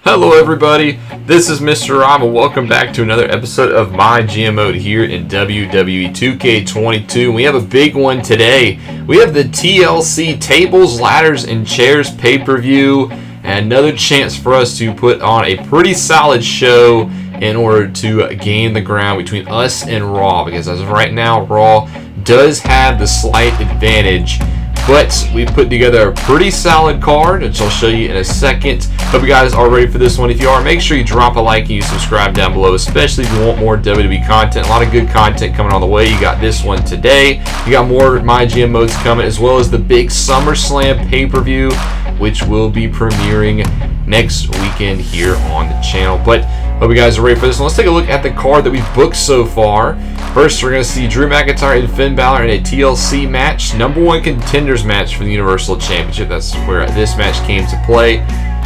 Hello everybody, this is Mr. Rob and welcome back to another episode of MyGM Mode here in WWE 2k22. We have a big one today. We have the TLC Tables, Ladders, and Chairs pay-per-view, and another chance for us to put on a pretty solid show in order to gain the ground between us and Raw, because as of right now, Raw does have the slight advantage. But we put together a pretty solid card, which I'll show you in a second. Hope you guys are ready for this one. If you are, make sure you drop a like and you subscribe down below, especially if you want more WWE content. A lot of good content coming on the way. You got this one today. You got more MyGM modes coming, as well as the big SummerSlam pay-per-view, which will be premiering next weekend here on the channel. But hope you guys are ready for this one. Let's take a look at the card that we've booked so far. First, we're going to see Drew McIntyre and Finn Balor in a TLC match, #1 contenders match for the Universal Championship. That's where this match came to play.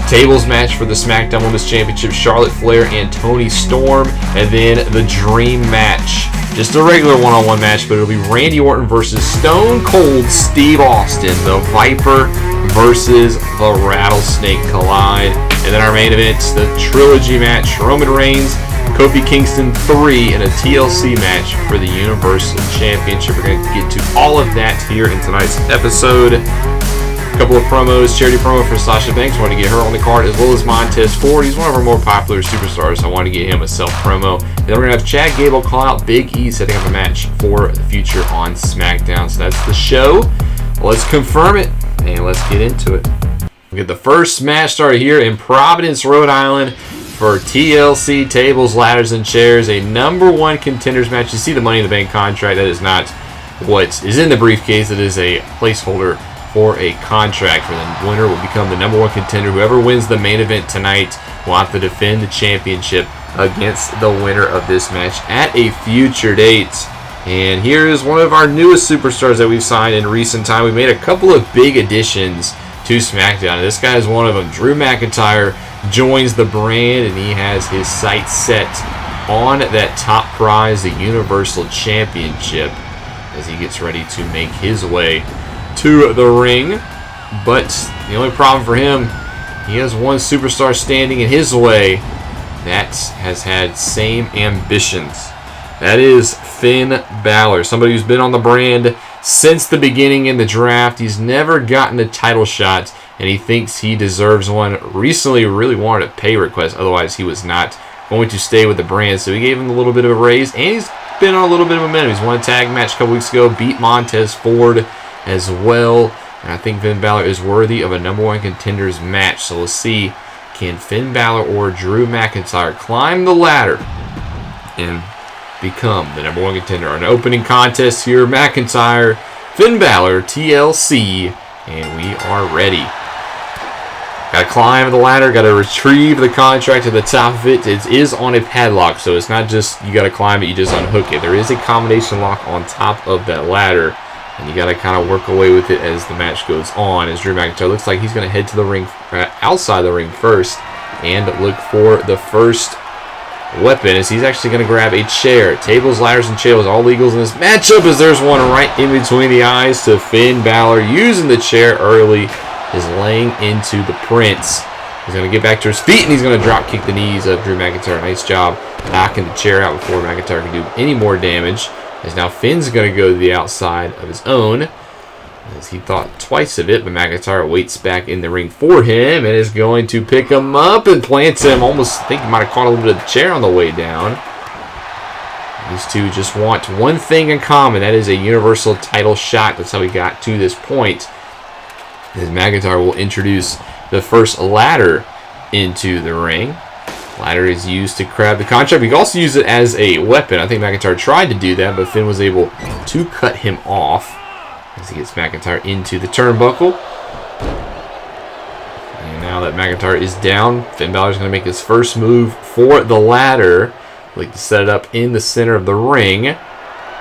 Tables match for the SmackDown Women's Championship, Charlotte Flair and Toni Storm, and then the Dream match. Just a regular one-on-one match, but it'll be Randy Orton versus Stone Cold Steve Austin. The Viper versus the Rattlesnake collide. And then our main event, the trilogy match, Roman Reigns, Kofi Kingston 3 in a TLC match for the Universal Championship. We're going to get to all of that here in tonight's episode. A couple of promos, charity promo for Sasha Banks. I want to get her on the card, as well as Montez Ford. He's one of our more popular superstars, so I want to get him a self-promo. And then we're going to have Chad Gable call out Big E, setting up a match for the future on SmackDown. So that's the show. Let's confirm it, and let's get into it. We get the first match started here in Providence, Rhode Island for TLC Tables, Ladders, and Chairs, a #1 contenders match. You see the Money in the Bank contract. That is not what is in the briefcase. It is a placeholder for a contract. For the winner will become the #1 contender. Whoever wins the main event tonight will have to defend the championship against the winner of this match at a future date. And here is one of our newest superstars that we've signed in recent time. We made a couple of big additions to SmackDown, and this guy is one of them. Drew McIntyre joins the brand, and he has his sights set on that top prize, the Universal Championship, as he gets ready to make his way to the ring. But the only problem for him, he has one superstar standing in his way that has had same ambitions. That is Finn Balor, somebody who's been on the brand since the beginning in the draft. He's never gotten a title shot, and he thinks he deserves one. Recently really wanted a pay request, otherwise he was not going to stay with the brand, so he gave him a little bit of a raise, and he's been on a little bit of momentum. He's won a tag match a couple weeks ago, beat Montez Ford as well, and I think Finn Balor is worthy of a #1 contenders match. So let's see, can Finn Balor or Drew McIntyre climb the ladder and become the #1 contender? An opening contest here, McIntyre, Finn Balor, TLC, and we are ready. Got to climb the ladder, got to retrieve the contract to the top of it. It is on a padlock, so it's not just you got to climb it, you just unhook it. There is a combination lock on top of that ladder, and you got to kind of work away with it as the match goes on. As Drew McIntyre looks like he's going to head to the ring, outside the ring first, and look for the first weapon, as he's actually going to grab a chair. Tables, ladders, and chairs, all legals in this matchup, as there's one right in between the eyes to Finn Balor. Using the chair early, is laying into the Prince. He's going to get back to his feet, and he's going to drop kick the knees of Drew McIntyre. Nice job knocking the chair out before McIntyre can do any more damage, as now Finn's going to go to the outside of his own, as he thought twice of it, but McIntyre waits back in the ring for him and is going to pick him up and plant him. Almost think he might have caught a little bit of the chair on the way down. These two just want one thing in common. That is a Universal title shot. That's how we got to this point. As McIntyre will introduce the first ladder into the ring. Ladder is used to grab the contract. We can also use it as a weapon. I think McIntyre tried to do that, but Finn was able to cut him off as he gets McIntyre into the turnbuckle. And now that McIntyre is down, Finn Balor is going to make his first move for the ladder. Like to set it up in the center of the ring.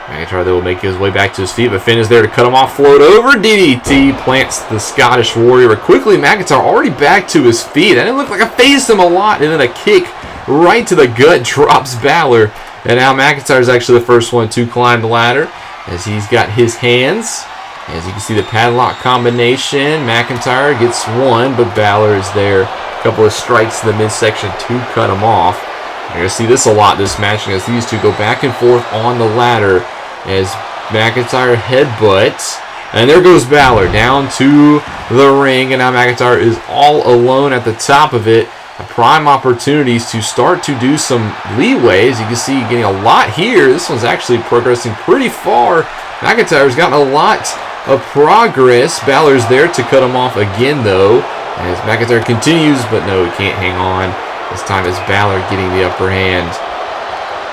McIntyre though will make his way back to his feet, but Finn is there to cut him off. Float over, DDT, plants the Scottish Warrior, but quickly McIntyre already back to his feet. And it looked like I phased him a lot, and then a kick right to the gut drops Balor. And now McIntyre is actually the first one to climb the ladder, as he's got his hands As you can see, the padlock combination. McIntyre gets one, but Balor is there. A couple of strikes to the midsection to cut him off. You're going to see this a lot this match, as these two go back and forth on the ladder as McIntyre headbutts. And there goes Balor down to the ring, and now McIntyre is all alone at the top of it. A prime opportunities to start to do some leeway. As you can see, getting a lot here. This one's actually progressing pretty far. McIntyre's gotten a lot of progress. Balor's there to cut him off again, though, as McIntyre continues, but no, he can't hang on. This time it's Balor getting the upper hand.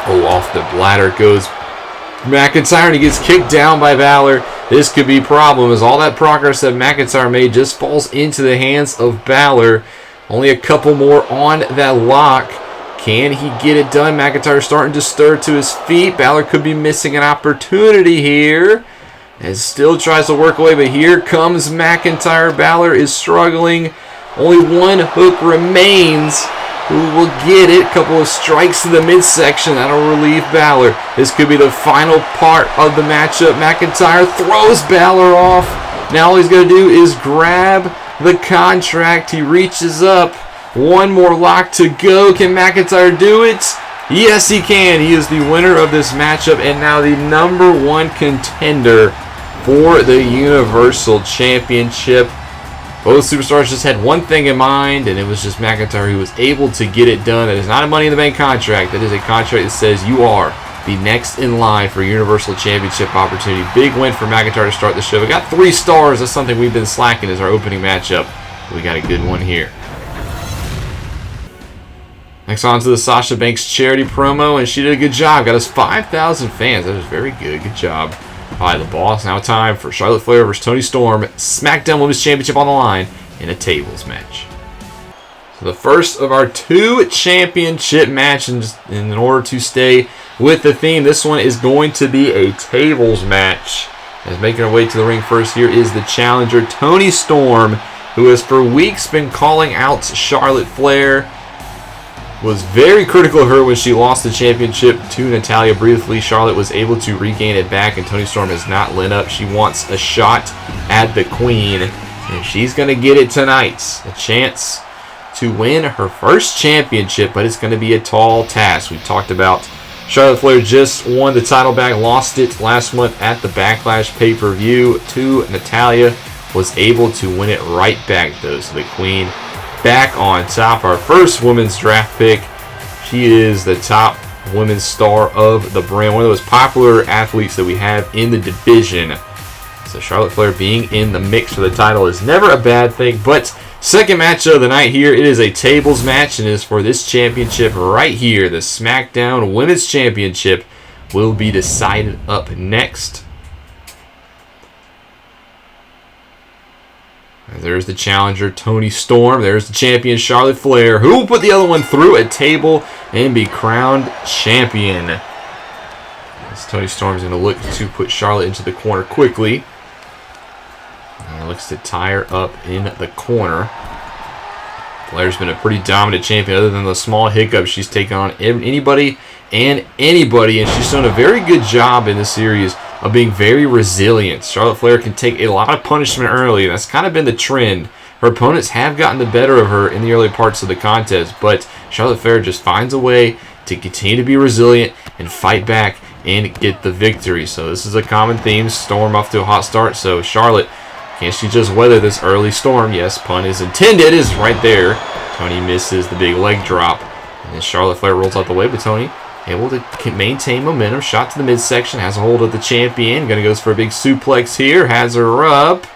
Oh, off the ladder goes McIntyre, and he gets kicked down by Balor. This could be a problem, as all that progress that McIntyre made just falls into the hands of Balor. Only a couple more on that lock. Can he get it done? McIntyre starting to stir to his feet. Balor could be missing an opportunity here, as still tries to work away, but here comes McIntyre. Balor is struggling. Only one hook remains. Who will get it? A couple of strikes to the midsection. That'll relieve Balor. This could be the final part of the matchup. McIntyre throws Balor off. Now all he's going to do is grab the contract. He reaches up. One more lock to go. Can McIntyre do it? Yes, he can. He is the winner of this matchup and now the #1 contender for the Universal Championship. Both superstars just had one thing in mind, and it was just McIntyre who was able to get it done. That is not a Money in the Bank contract. That is a contract that says you are the next in line for Universal Championship opportunity. Big win for McIntyre to start the show. We got 3 stars. That's something we've been slacking as our opening matchup. We got a good one here. Next on to the Sasha Banks charity promo, and she did a good job. Got us 5,000 fans. That was very good. Good job by the boss. Now time for Charlotte Flair versus Toni Storm. SmackDown Women's Championship on the line in a tables match. So the first of our 2 championship matches, in order to stay with the theme, this one is going to be a tables match. As making her way to the ring first here is the challenger, Toni Storm, who has for weeks been calling out Charlotte Flair. Was very critical of her when she lost the championship to Natalya briefly. Charlotte was able to regain it back, and Toni Storm has not let up. She wants a shot at the Queen, and she's going to get it tonight. A chance to win her first championship, but it's going to be a tall task. We talked about Charlotte Flair just won the title back, lost it last month at the Backlash pay-per-view to Natalya. Was able to win it right back, though, so the Queen back on top. Our first women's draft pick. She is the top women's star of the brand. One of the most popular athletes that we have in the division. So Charlotte Flair being in the mix for the title is never a bad thing. But second match of the night here. It is a tables match and is for this championship right here. The SmackDown Women's Championship will be decided up next. There's the challenger, Toni Storm. There's the champion, Charlotte Flair, who will put the other one through a table and be crowned champion. As Toni Storm's going to look to put Charlotte into the corner quickly. And looks to tie her up in the corner. Flair's been a pretty dominant champion, other than the small hiccups she's taken on anybody and anybody, and she's done a very good job in this series of being very resilient. Charlotte Flair can take a lot of punishment early, and that's kind of been the trend. Her opponents have gotten the better of her in the early parts of the contest, but Charlotte Flair just finds a way to continue to be resilient and fight back and get the victory. So this is a common theme. Storm off to a hot start, so Charlotte, can she just weather this early storm? Yes, pun is intended, is right there. Toni misses the big leg drop, and then Charlotte Flair rolls out the way, but Toni able to maintain momentum. Shot to the midsection. Has a hold of the champion. Gonna goes for a big suplex here. Has her up.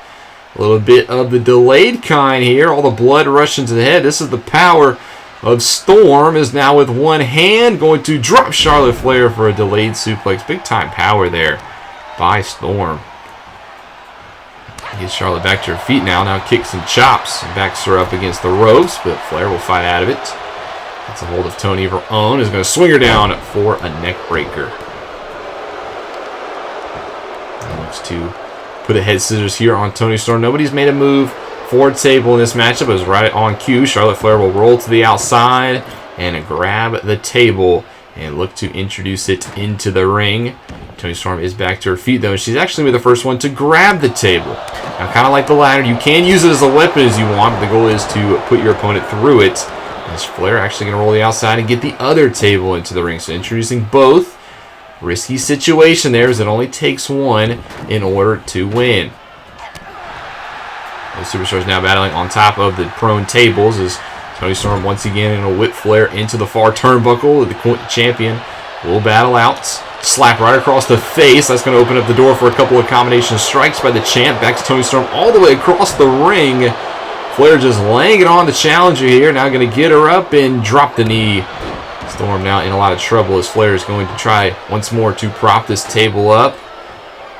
A little bit of the delayed kind here. All the blood rushing to the head. This is the power of Storm. Is now with one hand going to drop Charlotte Flair for a delayed suplex. Big time power there by Storm. Gets Charlotte back to her feet now. Now kicks and chops. And backs her up against the ropes. But Flair will fight out of it. Gets a hold of Toni of her own. Is going to swing her down for a neck breaker. Looks to put a head scissors here on Toni Storm. Nobody's made a move for a table in this matchup. It was right on cue. Charlotte Flair will roll to the outside and grab the table and look to introduce it into the ring. Toni Storm is back to her feet, though, and she's actually the first one to grab the table. Now, kind of like the ladder, you can use it as a weapon as you want, but the goal is to put your opponent through it. As Flair actually going to roll the outside and get the other table into the ring. So introducing both. Risky situation there, as it only takes one in order to win. The Superstars now battling on top of the prone tables as Toni Storm once again going to whip Flair into the far turnbuckle. The champion will battle out. Slap right across the face. That's going to open up the door for a couple of combination strikes by the champ. Back to Toni Storm all the way across the ring. Flair just laying it on the challenger here. Now going to get her up and drop the knee. Storm now in a lot of trouble as Flair is going to try once more to prop this table up.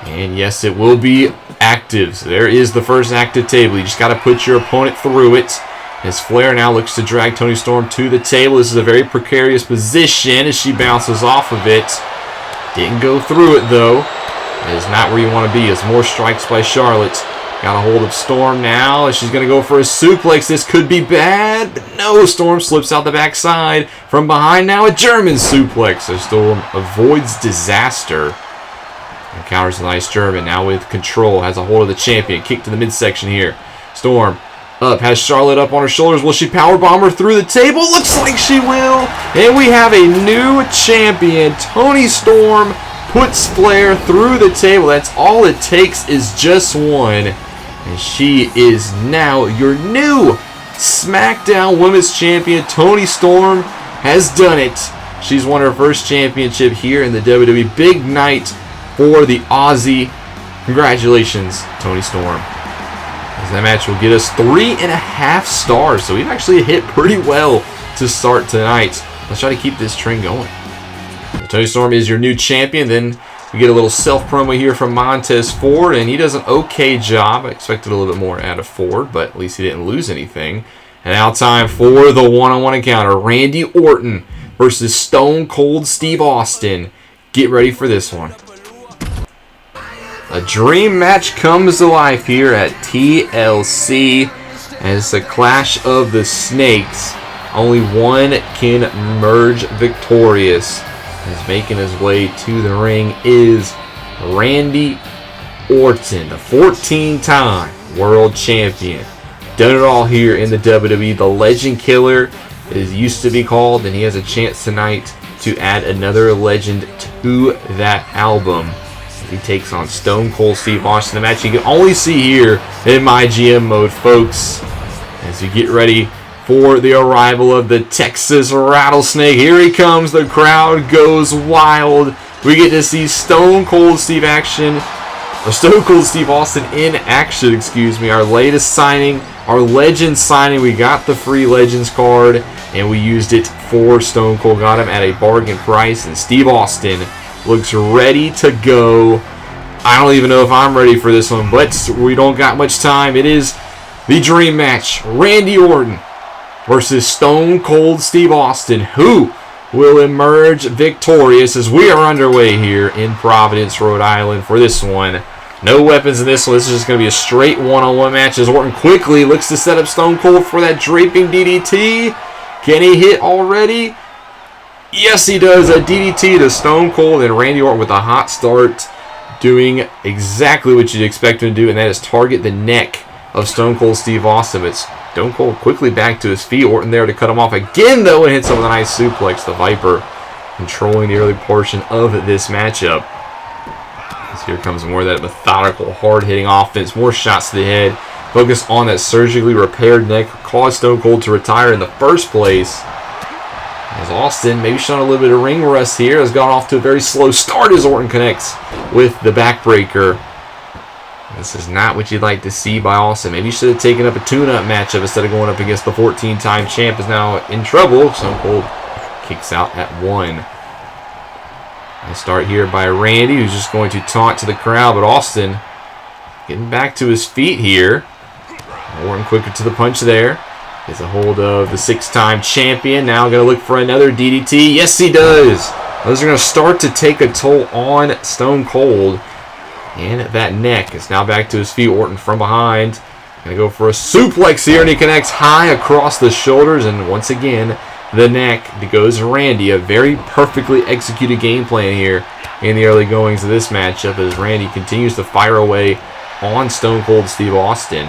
And yes, it will be active. So there is the first active table. You just got to put your opponent through it. As Flair now looks to drag Toni Storm to the table. This is a very precarious position as she bounces off of it. Didn't go through it though. That is not where you want to be. As more strikes by Charlotte. Got a hold of Storm now as she's going to go for a suplex. This could be bad, but no. Storm slips out the backside. From behind now, a German suplex. So Storm avoids disaster. And counters a nice German now with control. Has a hold of the champion. Kick to the midsection here. Storm up. Has Charlotte up on her shoulders. Will she powerbomb her through the table? Looks like she will. And we have a new champion. Toni Storm puts Flair through the table. That's all it takes is just one. And she is now your new SmackDown Women's Champion. Toni Storm has done it. She's won her first championship here in the WWE. Big night for the Aussie. Congratulations, Toni Storm. As that match will get us 3.5 stars. So we've actually hit pretty well to start tonight. Let's try to keep this trend going. Toni Storm is your new champion. Then we get a little self-promo here from Montez Ford, and he does an okay job. I expected a little bit more out of Ford, but at least he didn't lose anything. And now time for the one-on-one encounter. Randy Orton versus Stone Cold Steve Austin. Get ready for this one. A dream match comes to life here at TLC as the Clash of the Snakes. Only one can emerge victorious. As making his way to the ring is Randy Orton, the 14-time world champion. Done it all here in the WWE. The Legend Killer is used to be called, and he has a chance tonight to add another legend to that album. He takes on Stone Cold Steve Austin. The match you can only see here in MyGM Mode, folks. As you get ready for the arrival of the Texas Rattlesnake. Here he comes. The crowd goes wild. We get to see Stone Cold Steve Austin in action, excuse me. Our latest signing, our Legend signing. We got the free Legends card, and we used it for Stone Cold. Got him at a bargain price, and Steve Austin looks ready to go. I don't even know if I'm ready for this one, but we don't got much time. It is the dream match. Randy Orton versus Stone Cold Steve Austin. Who will emerge victorious as we are underway here in Providence, Rhode Island for this one. No weapons in this one. This is just going to be a straight one-on-one match as Orton quickly looks to set up Stone Cold for that draping DDT. Can he hit already? Yes, he does. A DDT to Stone Cold, and Randy Orton with a hot start doing exactly what you'd expect him to do, and that is target the neck of Stone Cold Steve Austin. It's Stone Cold quickly back to his feet. Orton there to cut him off again, though, and hits him with a nice suplex. The Viper controlling the early portion of this matchup. As here comes more of that methodical, hard-hitting offense. More shots to the head. Focus on that surgically repaired neck. Caused Stone Cold to retire in the first place. As Austin, maybe showing a little bit of ring rust here, has gone off to a very slow start as Orton connects with the backbreaker. This is not what you'd like to see by Austin. Maybe you should have taken up a tune-up matchup instead of going up against the 14-time champ. Is now in trouble. Stone Cold kicks out at 1. Nice start here by Randy, who's just going to taunt to the crowd, but Austin getting back to his feet here. Orton quicker to the punch there. Gets a hold of the 6-time champion. Now going to look for another DDT. Yes, he does. Those are going to start to take a toll on Stone Cold. And that neck is now back to his feet. Orton from behind. Going to go for a suplex here, and he connects high across the shoulders. And once again, the neck. It goes Randy. A very perfectly executed game plan here in the early goings of this matchup as Randy continues to fire away on Stone Cold Steve Austin.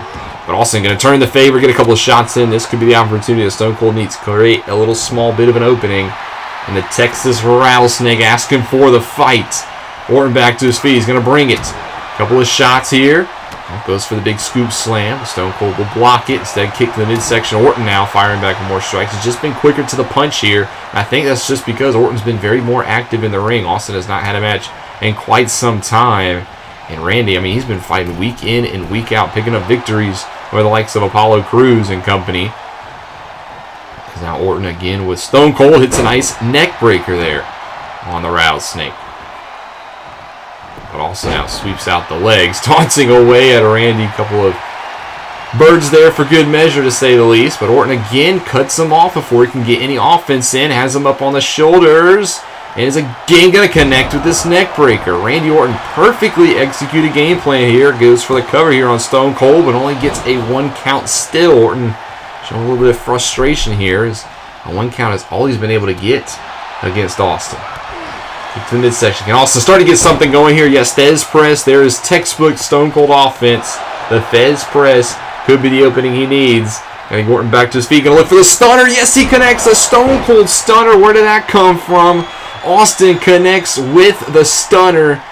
But Austin going to turn the favor, get a couple of shots in. This could be the opportunity that Stone Cold needs to create a little small bit of an opening. And the Texas Rattlesnake asking for the fight. Orton back to his feet. He's going to bring it. A couple of shots here. Goes for the big scoop slam. Stone Cold will block it. Instead, kick to the midsection. Orton now firing back with more strikes. He's just been quicker to the punch here. I think that's just because Orton's been very more active in the ring. Austin has not had a match in quite some time. And Randy, I mean, he's been fighting week in and week out, picking up victories over the likes of Apollo Crews and company. Now Orton again with Stone Cold. Hits a nice neck breaker there on the Rattlesnake. But also now sweeps out the legs, taunting away at Randy. A couple of birds there for good measure, to say the least. But Orton again cuts him off before he can get any offense in. Has him up on the shoulders. And is again going to connect with this neck breaker. Randy Orton perfectly executed game plan here. Goes for the cover here on Stone Cold, but only gets a 1 count still. Orton showing a little bit of frustration here. As a 1 count is all he's been able to get against Austin. Kick to the midsection. Can also start to get something going here. Yes, Fez press. There is textbook Stone Cold offense. The Fez press could be the opening he needs. Getting Orton back to his feet. Going to look for the stunner. Yes, he connects. A Stone Cold stunner. Where did that come from? Austin connects with the stunner.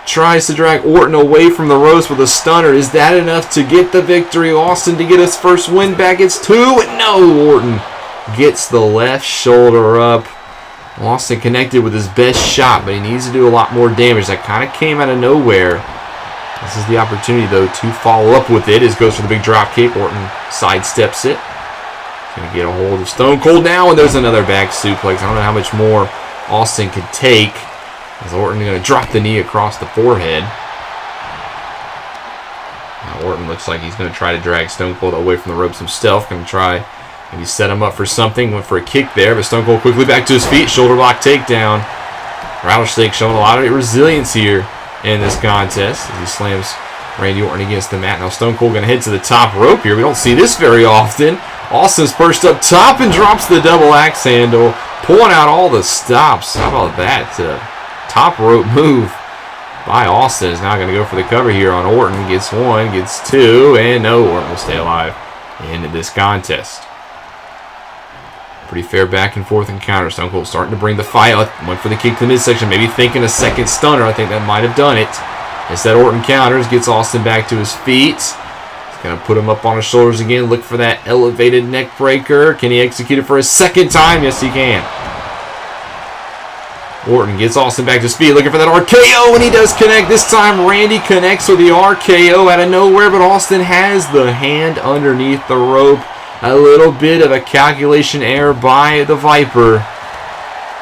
Tries to drag Orton away from the ropes with a stunner. Is that enough to get the victory? Austin to get his first win back. It's 2. No, Orton gets the left shoulder up. Austin connected with his best shot, but he needs to do a lot more damage. That kind of came out of nowhere. This is the opportunity, though, to follow up with it. As goes for the big drop kick. Orton sidesteps it. He's going to get a hold of Stone Cold now, and there's another back suplex. I don't know how much more Austin could take. As Orton going to drop the knee across the forehead. Now Orton looks like he's going to try to drag Stone Cold away from the ropes himself. Going to try maybe set him up for something. Went for a kick there, but Stone Cold quickly back to his feet. Shoulder block takedown. Rattlesnake showing a lot of resilience here in this contest as he slams Randy Orton against the mat. Now Stone Cold going to head to the top rope here. We don't see this very often. Austin's perched up top and drops the double axe handle, pulling out all the stops. How about that? Top rope move by Austin is now going to go for the cover here on Orton. Gets 1, gets 2, and no, Orton will stay alive in this contest. Pretty fair back and forth encounter. Stone Cold starting to bring the fight. Went for the kick to the midsection, maybe thinking a second stunner. I think that might have done it. Instead, Orton counters, gets Austin back to his feet. He's going to put him up on his shoulders again. Look for that elevated neck breaker. Can he execute it for a second time? Yes, he can. Orton gets Austin back to his feet, looking for that RKO, and he does connect. This time, Randy connects with the RKO out of nowhere, but Austin has the hand underneath the rope. A little bit of a calculation error by the Viper.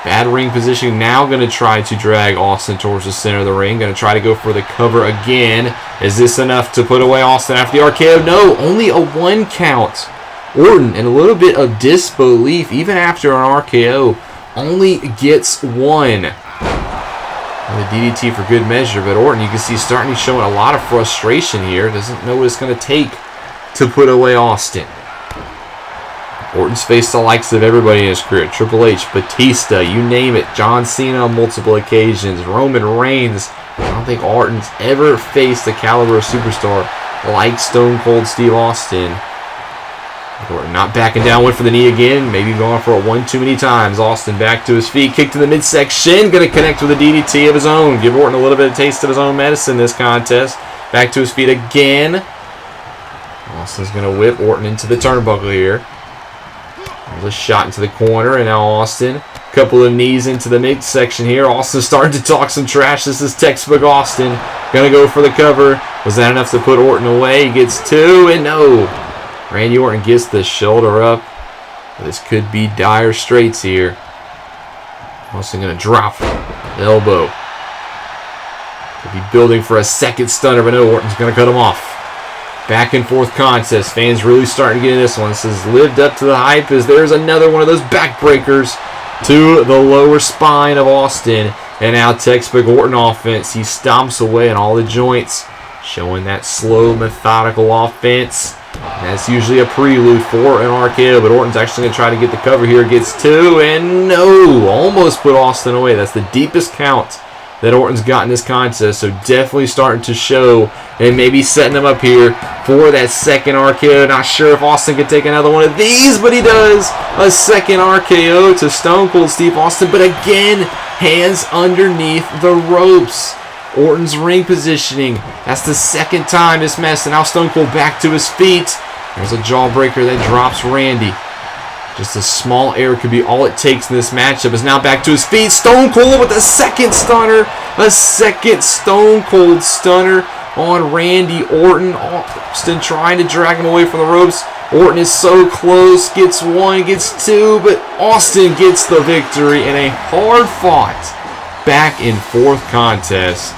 Bad ring position. Now going to try to drag Austin towards the center of the ring. Going to try to go for the cover again. Is this enough to put away Austin after the RKO? No, only a 1 count. Orton, in a little bit of disbelief, even after an RKO, only gets 1. And the DDT for good measure, but Orton, you can see, starting to show a lot of frustration here. Doesn't know what it's going to take to put away Austin. Orton's faced the likes of everybody in his career. Triple H, Batista, you name it. John Cena on multiple occasions. Roman Reigns. I don't think Orton's ever faced a caliber of superstar like Stone Cold Steve Austin. Orton not backing down, went for the knee again. Maybe going for a 1 too many times. Austin back to his feet, kick to the midsection. Going to connect with a DDT of his own. Give Orton a little bit of taste of his own medicine this contest. Back to his feet again. Austin's going to whip Orton into the turnbuckle here. A shot into the corner, and now Austin. A couple of knees into the midsection here. Austin starting to talk some trash. This is textbook Austin. Going to go for the cover. Was that enough to put Orton away? He gets 2, and no. Randy Orton gets the shoulder up. This could be dire straits here. Austin going to drop the elbow. Could be building for a second stunner, but no, Orton's going to cut him off. Back and forth contest. Fans really starting to get into this one. This has lived up to the hype as there's another one of those backbreakers to the lower spine of Austin. And now textbook Orton offense. He stomps away on all the joints, showing that slow, methodical offense. That's usually a prelude for an RKO, but Orton's actually going to try to get the cover here. Gets 2, and no! Almost put Austin away. That's the deepest count that Orton's got in this contest, so definitely starting to show and maybe setting him up here for that second RKO. Not sure if Austin can take another one of these, but he does. A second RKO to Stone Cold Steve Austin, but again, hands underneath the ropes. Orton's ring positioning. That's the second time this mess, and now Stone Cold back to his feet. There's a jawbreaker that drops Randy. Just a small error could be all it takes in this matchup. Is now back to his feet. Stone Cold with a second stunner. A second Stone Cold stunner on Randy Orton. Austin trying to drag him away from the ropes. Orton is so close. Gets 1, gets 2, but Austin gets the victory in a hard-fought back and forth contest.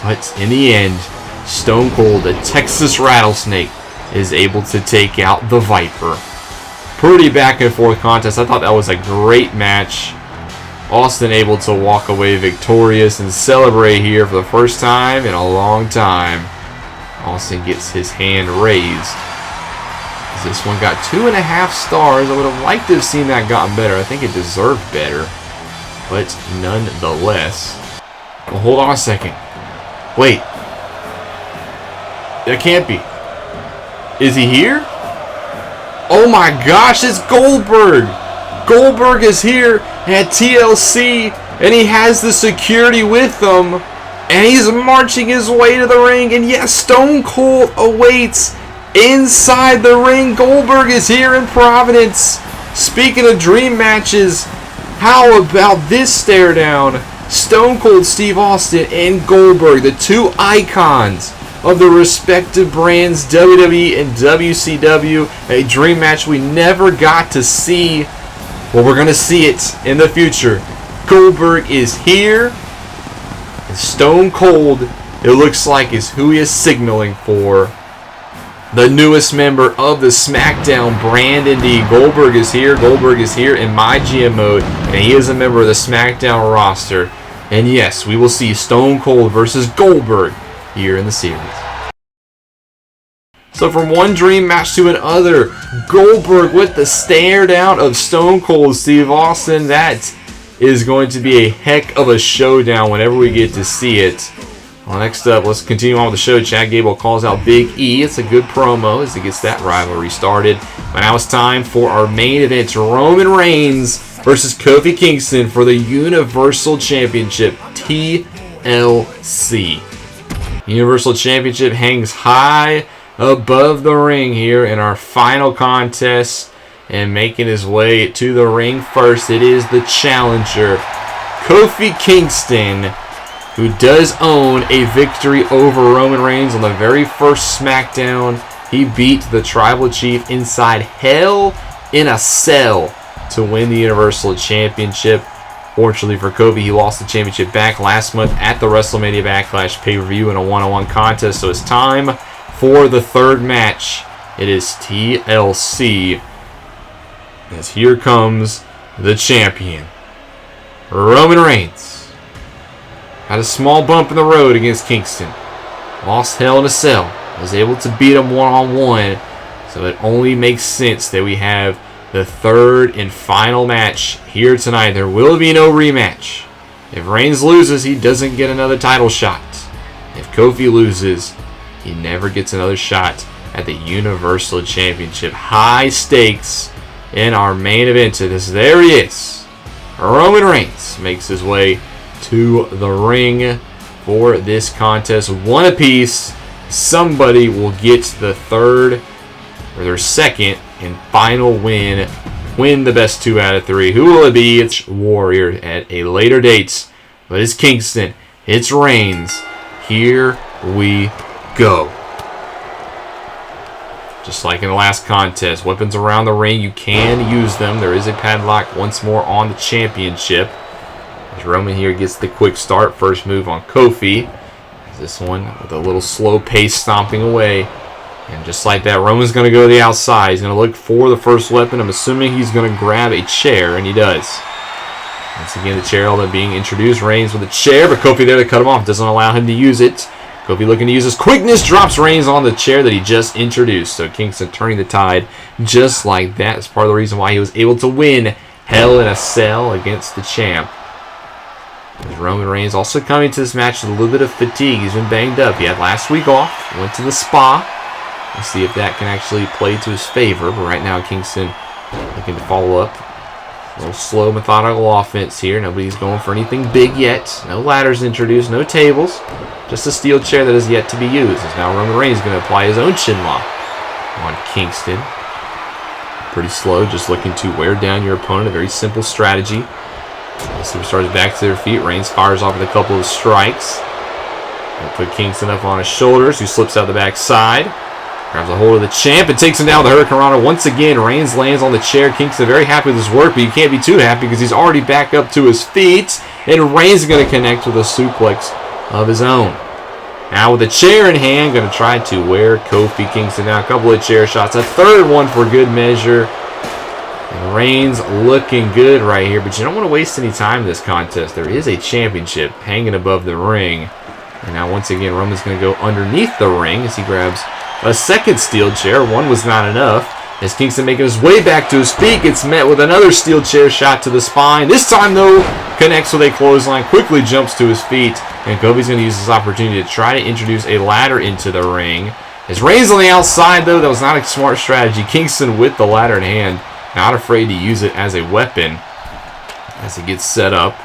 But in the end, Stone Cold, the Texas Rattlesnake, is able to take out the Viper. Pretty back and forth contest. I thought that was a great match. Austin able to walk away victorious and celebrate here for the first time in a long time. Austin gets his hand raised. This one got 2.5 stars. I would have liked to have seen that gotten better. I think it deserved better. But nonetheless. Well, hold on a second. Wait. That can't be. Is he here? Oh my gosh, it's Goldberg! Goldberg is here at TLC, and he has the security with him, and he's marching his way to the ring, and yes, Stone Cold awaits inside the ring. Goldberg is here in Providence. Speaking of dream matches, how about this stare down? Stone Cold Steve Austin and Goldberg, the two icons of the respective brands, WWE and WCW. A dream match we never got to see. Well, we're going to see it in the future. Goldberg is here. And Stone Cold, it looks like, is who he is signaling for. The newest member of the SmackDown brand, indeed. Goldberg is here. Goldberg is here in MyGM Mode, and he is a member of the SmackDown roster. And yes, we will see Stone Cold versus Goldberg here in the series. So from one dream match to another, Goldberg with the stare down of Stone Cold Steve Austin. That is going to be a heck of a showdown whenever we get to see it. Well, next up, let's continue on with the show. Chad Gable calls out Big E. It's a good promo as he gets that rivalry started. But now it's time for our main event. Roman Reigns versus Kofi Kingston for the Universal Championship, TLC. Universal Championship hangs high above the ring here in our final contest, and making his way to the ring first, it is the challenger, Kofi Kingston, who does own a victory over Roman Reigns on the very first SmackDown. He beat the Tribal Chief inside Hell in a Cell to win the Universal Championship. Fortunately for Kofi, he lost the championship back last month at the WrestleMania Backlash pay-per-view in a one-on-one contest. So it's time for the third match. It is TLC. As here comes the champion, Roman Reigns. Had a small bump in the road against Kingston. Lost Hell in a Cell. Was able to beat him one-on-one. So it only makes sense that we have the third and final match here tonight. There will be no rematch. If Reigns loses, he doesn't get another title shot. If Kofi loses, he never gets another shot at the Universal Championship. High stakes in our main event. There he is. Roman Reigns makes his way to the ring for this contest. One apiece. Somebody will get the third or their second and final win. Win the best 2 out of 3. Who will it be? It's Warrior at a later date. But it's Kingston. It's Reigns. Here we go. Just like in the last contest, weapons around the ring, you can use them. There is a padlock once more on the championship. As Roman here gets the quick start. First move on Kofi. This one with a little slow pace stomping away. And just like that, Roman's going to go to the outside. He's going to look for the first weapon. I'm assuming he's going to grab a chair, and he does. Once again, the chair element being introduced. Reigns with a chair, but Kofi there to cut him off. Doesn't allow him to use it. Kofi looking to use his quickness, drops Reigns on the chair that he just introduced. So Kingston turning the tide just like that. That's part of the reason why he was able to win Hell in a Cell against the champ. As Roman Reigns also coming to this match with a little bit of fatigue. He's been banged up. He had last week off, went to the spa. Let's see if that can actually play to his favor. But right now Kingston looking to follow up. A little slow, methodical offense here. Nobody's going for anything big yet. No ladders introduced, no tables. Just a steel chair that is yet to be used. As now Roman Reigns is going to apply his own chin lock on Kingston. Pretty slow, just looking to wear down your opponent. A very simple strategy. The superstars back to their feet. Reigns fires off with a couple of strikes. He'll put Kingston up on his shoulders, who slips out the backside. Grabs a hold of the champ and takes him down with the Hurricane Rana. Once again, Reigns lands on the chair. Kingston very happy with his work, but you can't be too happy because he's already back up to his feet. And Reigns is going to connect with a suplex of his own. Now with the chair in hand, going to try to wear Kofi Kingston down. A couple of chair shots. A third one for good measure. And Reigns looking good right here, but you don't want to waste any time in this contest. There is a championship hanging above the ring. And now once again, Roman's going to go underneath the ring as he grabs a second steel chair. One was not enough. As Kingston making his way back to his feet, gets met with another steel chair shot to the spine. This time, though, connects with a clothesline, quickly jumps to his feet, and Kofi's going to use this opportunity to try to introduce a ladder into the ring. As Reigns on the outside, though, that was not a smart strategy. Kingston with the ladder in hand, not afraid to use it as a weapon as he gets set up.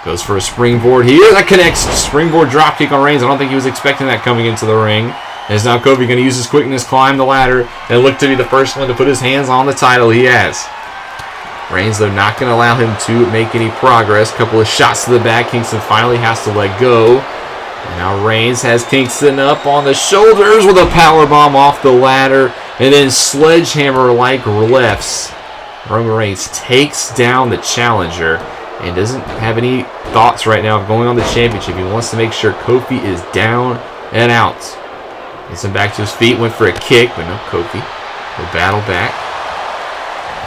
Goes for a springboard here. That connects. Springboard dropkick on Reigns. I don't think he was expecting that coming into the ring. As now Kofi going to use his quickness, climb the ladder, and look to be the first one to put his hands on the title. He has. Reigns, though, not going to allow him to make any progress. Couple of shots to the back. Kingston finally has to let go. And now Reigns has Kingston up on the shoulders with a powerbomb off the ladder. And then sledgehammer-like lefts. Roman Reigns takes down the challenger and doesn't have any thoughts right now of going on the championship. He wants to make sure Kofi is down and out. Gets him back to his feet, went for a kick, but no, Kofi will battle back.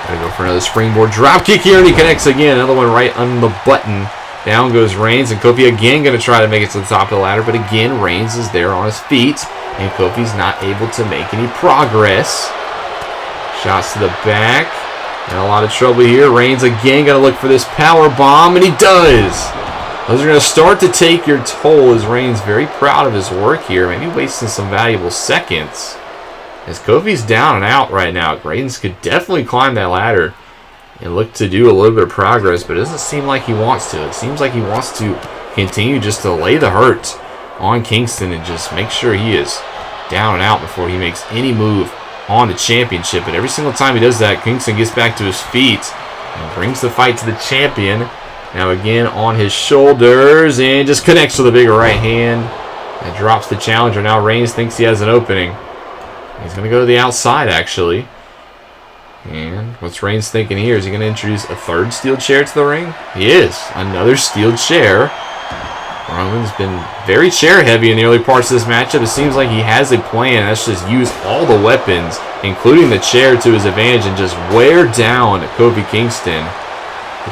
Gotta go for another springboard drop kick here, and he connects again. Another one right on the button. Down goes Reigns, and Kofi again going to try to make it to the top of the ladder, but again, Reigns is there on his feet, and Kofi's not able to make any progress. Shots to the back. In a lot of trouble here. Reigns again going to look for this power bomb, and he does. Those are going to start to take your toll as Reigns very proud of his work here. Maybe wasting some valuable seconds. As Kofi's down and out right now, Reigns could definitely climb that ladder and look to do a little bit of progress, but it doesn't seem like he wants to. It seems like he wants to continue just to lay the hurt on Kingston and just make sure he is down and out before he makes any move on the championship. But every single time he does that, Kingston gets back to his feet and brings the fight to the champion. Now again on his shoulders and just connects with a big right hand. And drops the challenger. Now Reigns thinks he has an opening. He's going to go to the outside actually. And what's Reigns thinking here? Is he going to introduce a third steel chair to the ring? He is. Another steel chair. Roman's been very chair heavy in the early parts of this matchup. It seems like he has a plan. That's just use all the weapons, including the chair, to his advantage and just wear down Kofi Kingston.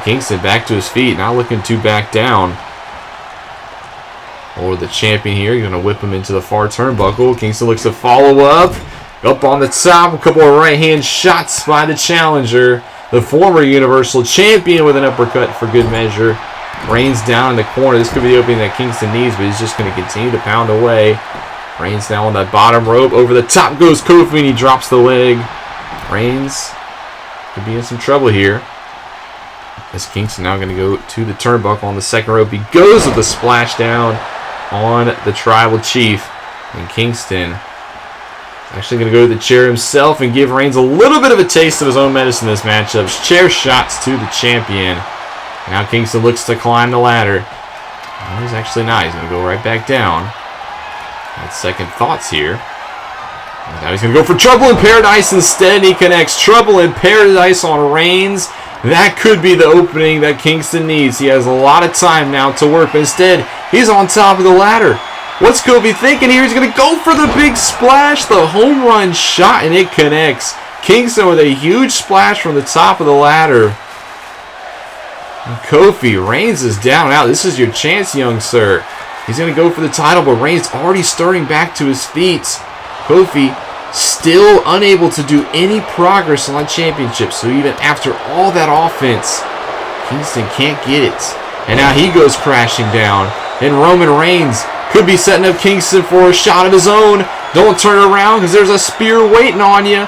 Kingston back to his feet, not looking to back down. Or the champion here, you're going to whip him into the far turnbuckle. Kingston looks to follow up. Up on the top, a couple of right-hand shots by the challenger. The former Universal Champion with an uppercut for good measure. Reigns down in the corner. This could be the opening that Kingston needs, but he's just going to continue to pound away. Reigns now on that bottom rope. Over the top goes Kofi, and he drops the leg. Reigns could be in some trouble here. As Kingston now going to go to the turnbuckle on the second rope. He goes with the splashdown on the Tribal Chief. And Kingston actually going to go to the chair himself and give Reigns a little bit of a taste of his own medicine in this matchup. Chair shots to the champion. Now Kingston looks to climb the ladder. Oh, he's actually not. He's going to go right back down. Had second thoughts here. And now he's going to go for Trouble in Paradise instead. And he connects Trouble in Paradise on Reigns. That could be the opening that Kingston needs. He has a lot of time now to work, but instead, he's on top of the ladder. What's Kofi thinking here? He's going to go for the big splash, the home run shot, and it connects. Kingston with a huge splash from the top of the ladder. And Kofi, Reigns is down and out. This is your chance, young sir. He's going to go for the title, but Reigns already starting back to his feet. Kofi still unable to do any progress on the championship. So even after all that offense, Kingston can't get it. And now he goes crashing down. And Roman Reigns could be setting up Kingston for a shot of his own. Don't turn around because there's a spear waiting on you.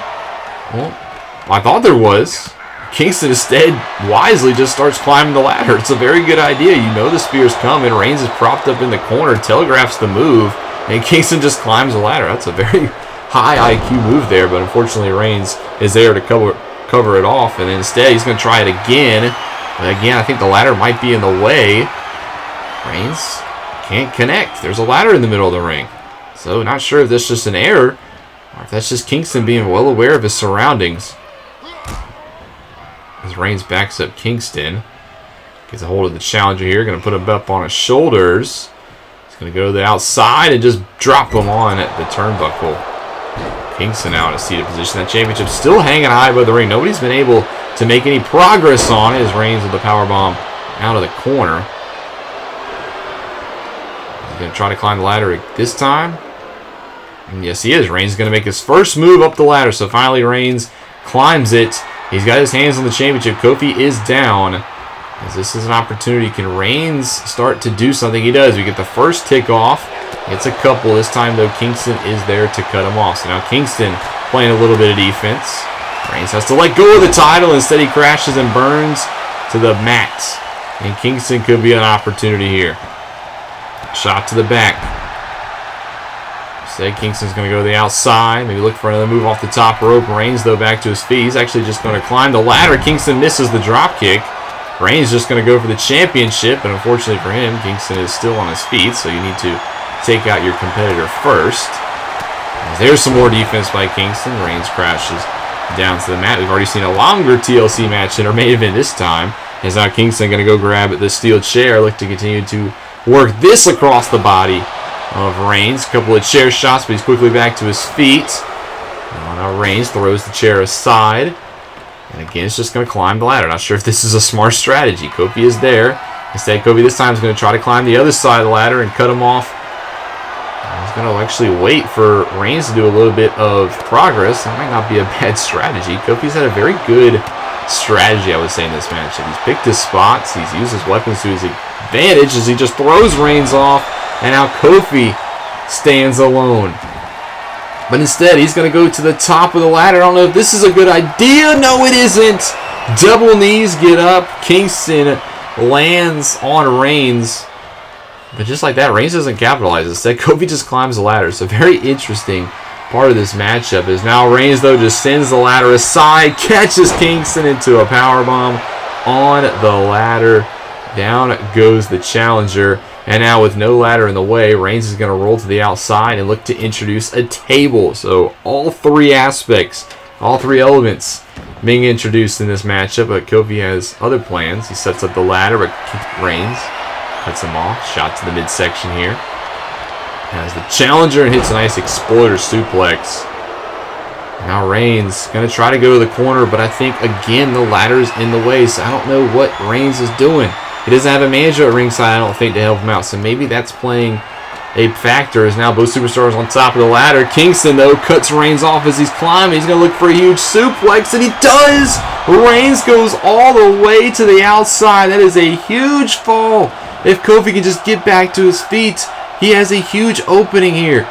Well, I thought there was. Kingston instead wisely just starts climbing the ladder. It's a very good idea. You know the spear's coming. Reigns is propped up in the corner, telegraphs the move, and Kingston just climbs the ladder. That's a very high IQ move there, but unfortunately Reigns is there to cover it off, and instead he's going to try it again. But again, I think the ladder might be in the way. Reigns can't connect. There's a ladder in the middle of the ring. So not sure if that's just an error or if that's just Kingston being well aware of his surroundings. As Reigns backs up Kingston. Gets a hold of the challenger here. Going to put him up on his shoulders. He's going to go to the outside and just drop him on at the turnbuckle. Kingston now in a seated position. That championship still hanging high above the ring. Nobody's been able to make any progress on it as Reigns with the powerbomb out of the corner. He's going to try to climb the ladder this time. And yes, he is. Reigns is going to make his first move up the ladder. So finally Reigns climbs it. He's got his hands on the championship. Kofi is down. As this is an opportunity. Can Reigns start to do something? He does. We get the first tick off. It's a couple. This time, though, Kingston is there to cut him off. So now Kingston playing a little bit of defense. Reigns has to let go of the title. Instead, he crashes and burns to the mat. And Kingston could be an opportunity here. Shot to the back. Instead, Kingston's going to go to the outside. Maybe look for another move off the top rope. Reigns, though, back to his feet. He's actually just going to climb the ladder. Kingston misses the drop kick. Reigns just going to go for the championship. And unfortunately for him, Kingston is still on his feet. So you need to take out your competitor first. As there's some more defense by Kingston. Reigns crashes down to the mat. We've already seen a longer TLC match in our main event this time. As now Kingston going to go grab at the steel chair. Look to continue to work this across the body of Reigns. A couple of chair shots, but he's quickly back to his feet. Now Reigns throws the chair aside. And again, it's just going to climb the ladder. Not sure if this is a smart strategy. Kofi is there. Instead, Kofi this time is going to try to climb the other side of the ladder and cut him off. He's going to actually wait for Reigns to do a little bit of progress. That might not be a bad strategy. Kofi's had a very good strategy, I would say, in this matchup. He's picked his spots. He's used his weapons to his advantage as he just throws Reigns off. And now Kofi stands alone. But instead, he's going to go to the top of the ladder. I don't know if this is a good idea. No, it isn't. Double knees get up. Kingston lands on Reigns. But just like that, Reigns doesn't capitalize. Instead, Kofi just climbs the ladder. It's a very interesting part of this matchup. Is now Reigns, though, just sends the ladder aside. Catches Kingston into a powerbomb on the ladder. Down goes the challenger. And now with no ladder in the way, Reigns is going to roll to the outside and look to introduce a table. So all three aspects, all three elements being introduced in this matchup. But Kofi has other plans. He sets up the ladder, but Reigns cuts him off. Shot to the midsection here. Has the challenger and hits a nice exploder suplex. Now Reigns going to try to go to the corner, but I think, again, the ladder's in the way. So I don't know what Reigns is doing. He doesn't have a manager at ringside, I don't think, to help him out. So maybe that's playing a factor as now both superstars on top of the ladder. Kingston, though, cuts Reigns off as he's climbing. He's going to look for a huge suplex, and he does! Reigns goes all the way to the outside. That is a huge fall. If Kofi can just get back to his feet, he has a huge opening here.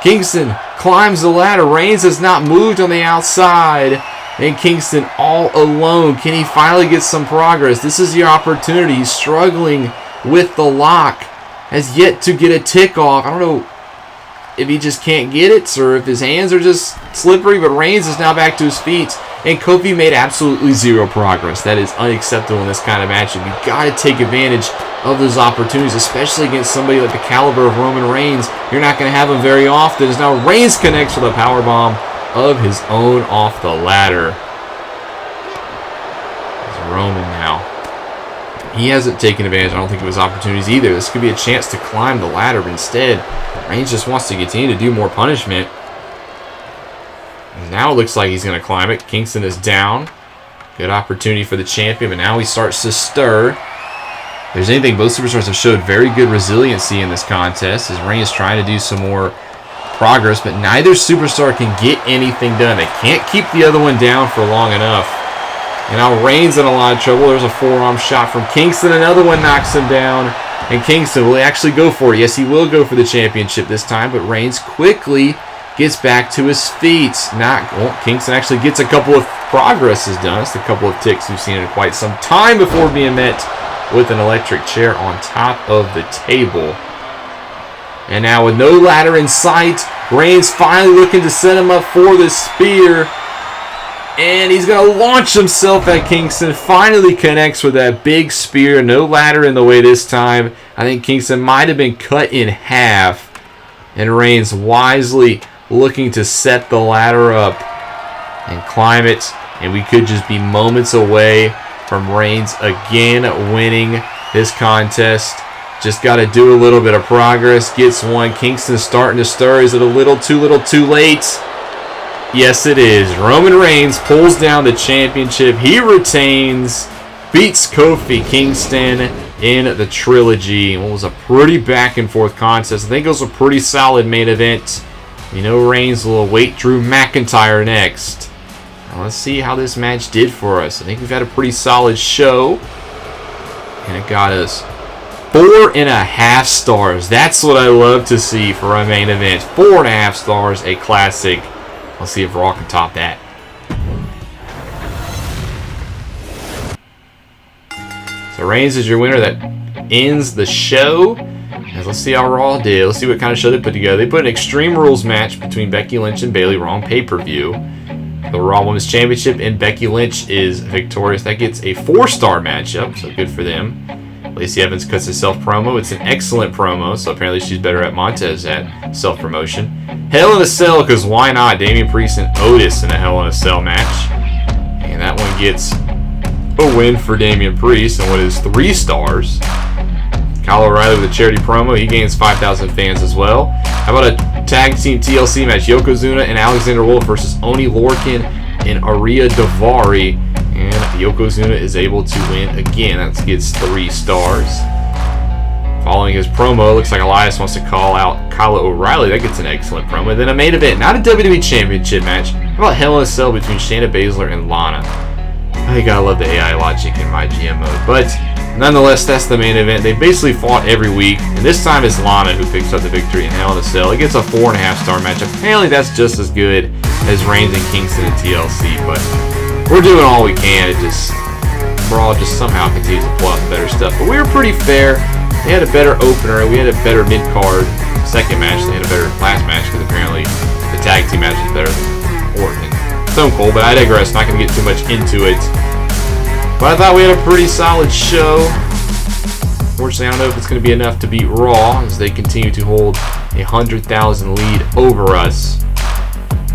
Kingston climbs the ladder. Reigns has not moved on the outside. And Kingston all alone. Can he finally get some progress? This is the opportunity. He's struggling with the lock. Has yet to get a tick off. I don't know if he just can't get it or if his hands are just slippery, but Reigns is now back to his feet. And Kofi made absolutely zero progress. That is unacceptable in this kind of matchup. You've got to take advantage of those opportunities, especially against somebody like the caliber of Roman Reigns. You're not going to have him very often. As now Reigns connects with a powerbomb of his own off the ladder. It's Roman now. He hasn't taken advantage, I don't think, of his opportunities either. This could be a chance to climb the ladder, but instead, Reigns just wants to continue to do more punishment. And now it looks like he's going to climb it. Kingston is down. Good opportunity for the champion, but now he starts to stir. If there's anything, both superstars have showed very good resiliency in this contest as Reigns trying to do some more progress, but neither superstar can get anything done. They can't keep the other one down for long enough. And now Reigns in a lot of trouble. There's a forearm shot from Kingston. Another one knocks him down. And Kingston will actually go for it. Yes, he will go for the championship this time, but Reigns quickly gets back to his feet. Kingston actually gets a couple of progresses done. It's a couple of ticks we've seen in quite some time before being met with an electric chair on top of the table. And now with no ladder in sight, Reigns finally looking to set him up for the spear. And he's going to launch himself at Kingston. Finally connects with that big spear. No ladder in the way this time. I think Kingston might have been cut in half. And Reigns wisely looking to set the ladder up and climb it. And we could just be moments away from Reigns again winning this contest. Just got to do a little bit of progress. Gets one. Kingston starting to stir. Is it a little too late? Yes, it is. Roman Reigns pulls down the championship. He retains, beats Kofi Kingston in the trilogy. What was a pretty back and forth contest. I think it was a pretty solid main event. You know Reigns will await Drew McIntyre next. Now let's see how this match did for us. I think we've had a pretty solid show. And it got us 4.5 stars. That's what I love to see for a main event. 4.5 stars, a classic. Let's see if Raw can top that. So Reigns is your winner. That ends the show. And let's see how Raw did. Let's see what kind of show they put together. They put an Extreme Rules match between Becky Lynch and Bayley Raw on pay-per-view. The Raw Women's Championship, and Becky Lynch is victorious. That gets a 4-star matchup, so good for them. Lacey Evans cuts a self-promo. It's an excellent promo, so apparently she's better at Montez at self-promotion. Hell in a Cell, because why not? Damian Priest and Otis in a Hell in a Cell match. And that one gets a win for Damian Priest, and what is 3 stars. Kyle O'Reilly with a charity promo. He gains 5,000 fans as well. How about a tag team TLC match? Yokozuna and Alexander Wolf versus Oni Lorcan and Aria Davari. And Yokozuna is able to win again. That gets 3 stars. Following his promo, looks like Elias wants to call out Kyle O'Reilly. That gets an excellent promo. Then a main event, not a WWE Championship match. How about Hell in a Cell between Shayna Baszler and Lana? I gotta love the AI logic in MyGM Mode. But nonetheless, that's the main event. They basically fought every week. And this time it's Lana who picks up the victory in Hell in a Cell. It gets a 4.5-star match. Apparently that's just as good as Reigns and Kingston and TLC. But we're doing all we can. Raw just somehow continues to pull out the better stuff. But we were pretty fair. They had a better opener. We had a better mid-card second match. They had a better last match because apparently the tag team match is better than Orton and Stone Cold. But I digress. Not going to get too much into it. But I thought we had a pretty solid show. Unfortunately, I don't know if it's going to be enough to beat Raw as they continue to hold a 100,000 lead over us.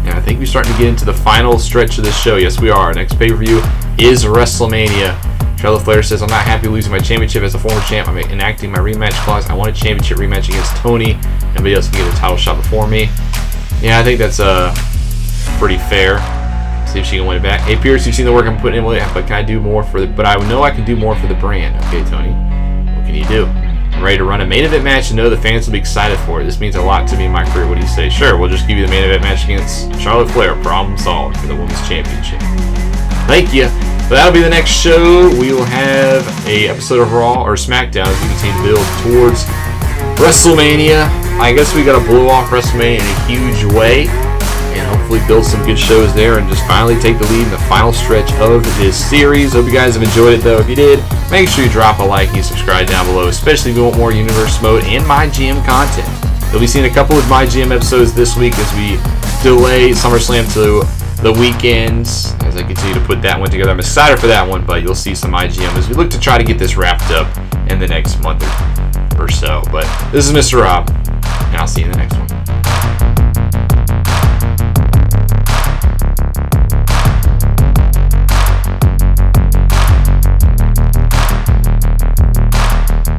And I think we're starting to get into the final stretch of this show. Yes, we are. Next pay-per-view is WrestleMania. Charlotte Flair says, I'm not happy losing my championship as a former champ. I'm enacting my rematch clause. I want a championship rematch against Tony. Nobody else can get a title shot before me. Yeah, I think that's pretty fair. See if she can win it back. Hey, Pierce, you've seen the work I'm putting in with it, but can I do more for the... But I know I can do more for the brand. Okay, Tony. What can you do? I'm ready to run a main event match and know the fans will be excited for it. This means a lot to me in my career. What do you say? Sure, we'll just give you the main event match against Charlotte Flair. Problem solved for the Women's Championship. Thank you. But that'll be the next show. We will have a episode of Raw or SmackDown as we continue to build towards WrestleMania. I guess we got to blow off WrestleMania in a huge way and hopefully build some good shows there and just finally take the lead in the final stretch of this series. Hope you guys have enjoyed it, though. If you did, make sure you drop a like and subscribe down below, especially if you want more Universe Mode and MyGM content. You'll be seeing a couple of MyGM episodes this week as we delay SummerSlam to the weekends as I continue to put that one together. I'm excited for that one, but you'll see some MyGM as we look to try to get this wrapped up in the next month or so. But this is Mr. Rob, and I'll see you in the next one.